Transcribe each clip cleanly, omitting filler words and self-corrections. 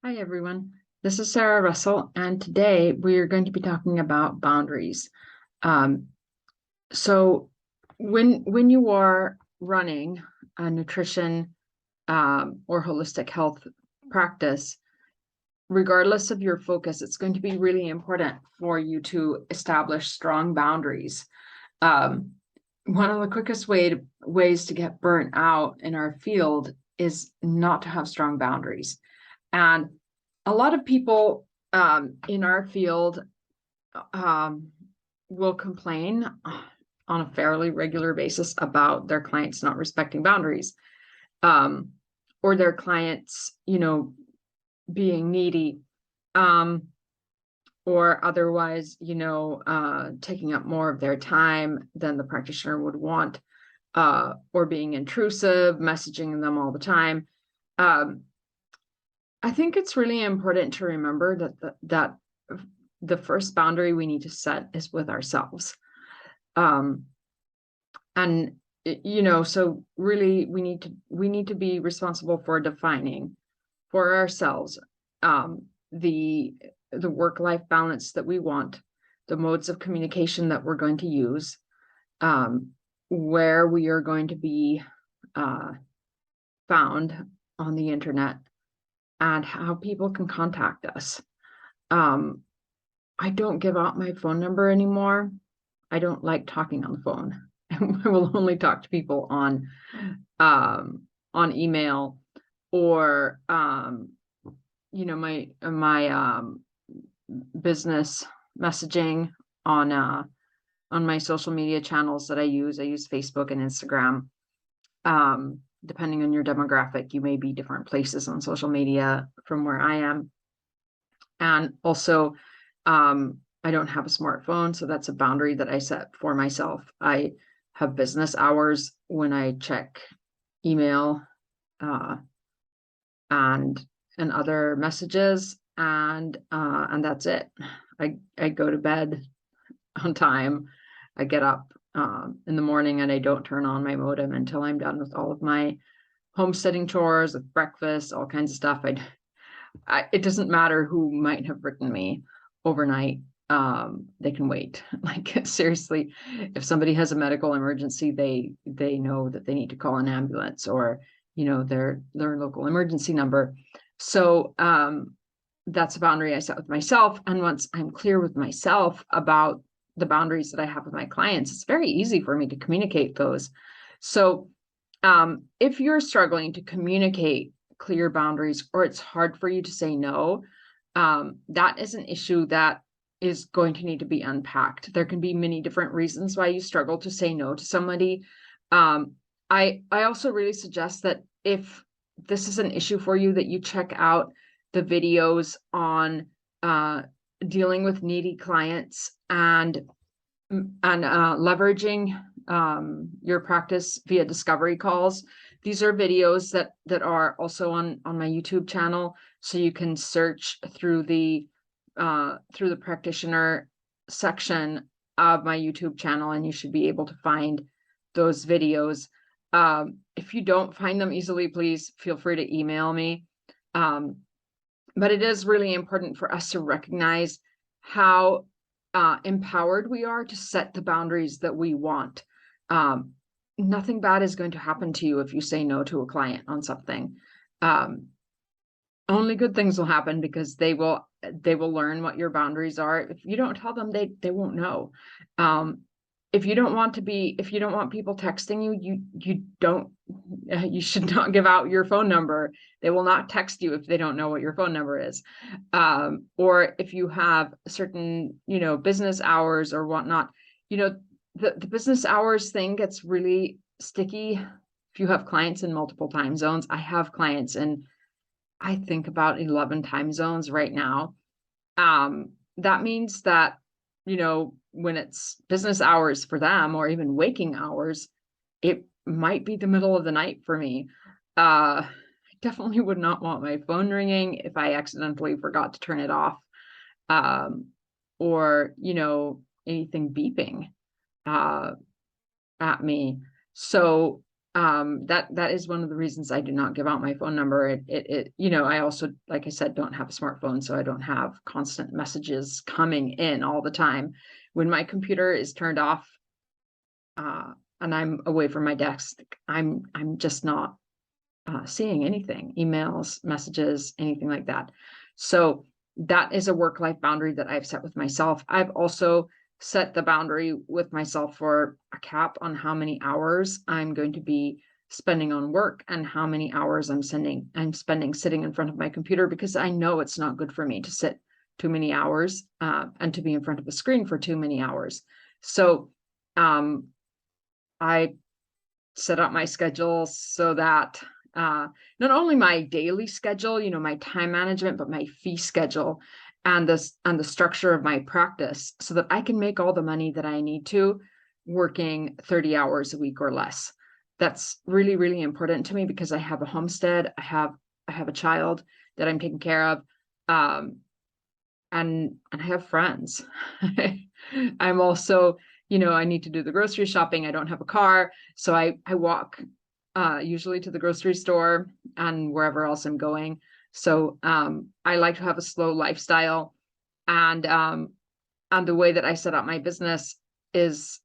Hi, everyone. This is Sarah Russell, and today we are going to be talking about boundaries. Um, so, when you are running a nutrition or holistic health practice, regardless of your focus, it's going to be really important for you to establish strong boundaries. Um, One of the quickest ways to get burnt out in our field is not to have strong boundaries. And a lot of people in our field um, will complain on a fairly regular basis about their clients not respecting boundaries, um, or their clients, being needy, um, or otherwise, taking up more of their time than the practitioner would want, or being intrusive, messaging them all the time. Um, I think it's really important to remember that the first boundary we need to set is with ourselves. Um, and so really we need to be responsible for defining for ourselves um, the the work-life balance that we want, the modes of communication that we're going to use, um, where we are going to be uh, found on the internet, and how people can contact us. Um, I don't give out my phone number anymore. I don't like talking on the phone. I will only talk to people um on email or my business messaging on my social media channels that I use. I use Facebook and Instagram. Depending on your demographic, you may be different places on social media from where I am. And also, I don't have a smartphone, so that's a boundary that I set for myself. I have business hours when I check email uh, and other messages, and that's it. I go to bed on time. I get up in the morning and I don't turn on my modem until I'm done with all of my homesteading chores, with breakfast, all kinds of stuff. It doesn't matter who might have written me overnight. They can wait. Like seriously, if somebody has a medical emergency, they know that they need to call an ambulance or their local emergency number. So that's a boundary I set with myself. And once I'm clear with myself about the boundaries that I have with my clients, it's very easy for me to communicate those. So if you're struggling to communicate clear boundaries, or it's hard for you to say no, that is an issue that is going to need to be unpacked. There can be many different reasons why you struggle to say no to somebody. I also really suggest that if this is an issue for you, that you check out the videos on dealing with needy clients and leveraging your practice via discovery calls. These are videos that are also on my YouTube channel, so you can search through the practitioner section of my YouTube channel, and you should be able to find those videos. If you don't find them easily, please feel free to email me. But it is really important for us to recognize how empowered we are to set the boundaries that we want. Nothing bad is going to happen to you if you say no to a client on something. Only good things will happen, because they will learn what your boundaries are. If you don't tell them, they won't know. If you don't want people texting you, you should not give out your phone number. They will not text you if they don't know what your phone number is. Or if you have certain, business hours or whatnot, the business hours thing gets really sticky if you have clients in multiple time zones. I have clients in, I think, about 11 time zones right now. That means that, when it's business hours for them, or even waking hours, it might be the middle of the night for me. I definitely would not want my phone ringing if I accidentally forgot to turn it off, or, anything beeping at me. So that is one of the reasons I do not give out my phone number. I also, like I said, don't have a smartphone, so I don't have constant messages coming in all the time. When my computer is turned off, and I'm away from my desk, I'm just not seeing anything, emails, messages, anything like that. So that is a work-life boundary that I've set with myself. I've also set the boundary with myself for a cap on how many hours I'm going to be spending on work and how many hours I'm spending sitting in front of my computer, because I know it's not good for me to sit too many hours and to be in front of a screen for too many hours. So I set up my schedule so that not only my daily schedule, my time management, but my fee schedule and the structure of my practice, so that I can make all the money that I need to working 30 hours a week or less. That's really, really important to me, because I have a homestead, I have a child that I'm taking care of, and I have friends. I'm also, I need to do the grocery shopping. I don't have a car, so I walk usually to the grocery store and wherever else I'm going. So I like to have a slow lifestyle, and the way that I set up my business is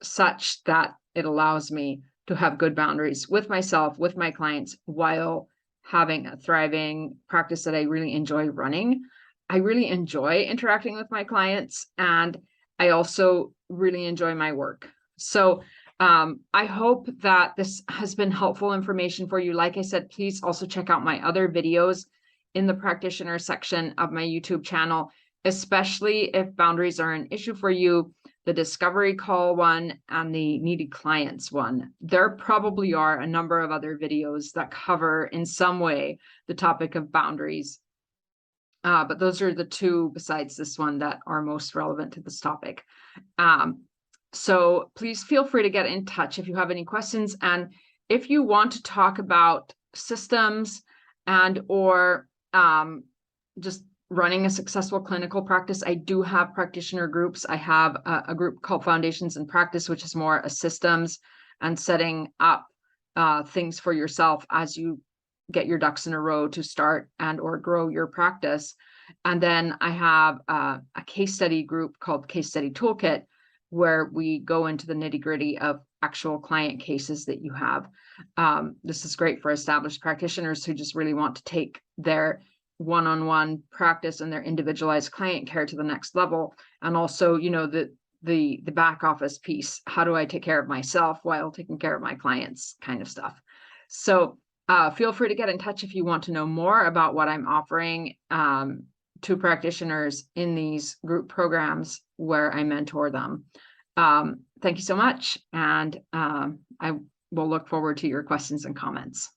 such that it allows me to have good boundaries with myself, with my clients, while having a thriving practice that I really enjoy running. I really enjoy interacting with my clients, and I also really enjoy my work. So I hope that this has been helpful information for you. Like I said, please also check out my other videos in the practitioner section of my YouTube channel, especially if boundaries are an issue for you. The discovery call one and the needy clients one. There probably are a number of other videos that cover in some way the topic of boundaries. But those are the two besides this one that are most relevant to this topic. So please feel free to get in touch if you have any questions. And if you want to talk about systems and or just running a successful clinical practice, I do have practitioner groups. I have a group called Foundations in Practice, which is more a systems and setting up things for yourself as you get your ducks in a row to start and or grow your practice. And then I have a case study group called Case Study Toolkit, where we go into the nitty-gritty of actual client cases that you have. This is great for established practitioners who just really want to take their one-on-one practice and their individualized client care to the next level. And also, the back office piece. How do I take care of myself while taking care of my clients, kind of stuff. So feel free to get in touch if you want to know more about what I'm offering to practitioners in these group programs where I mentor them. Thank you so much. And I will look forward to your questions and comments.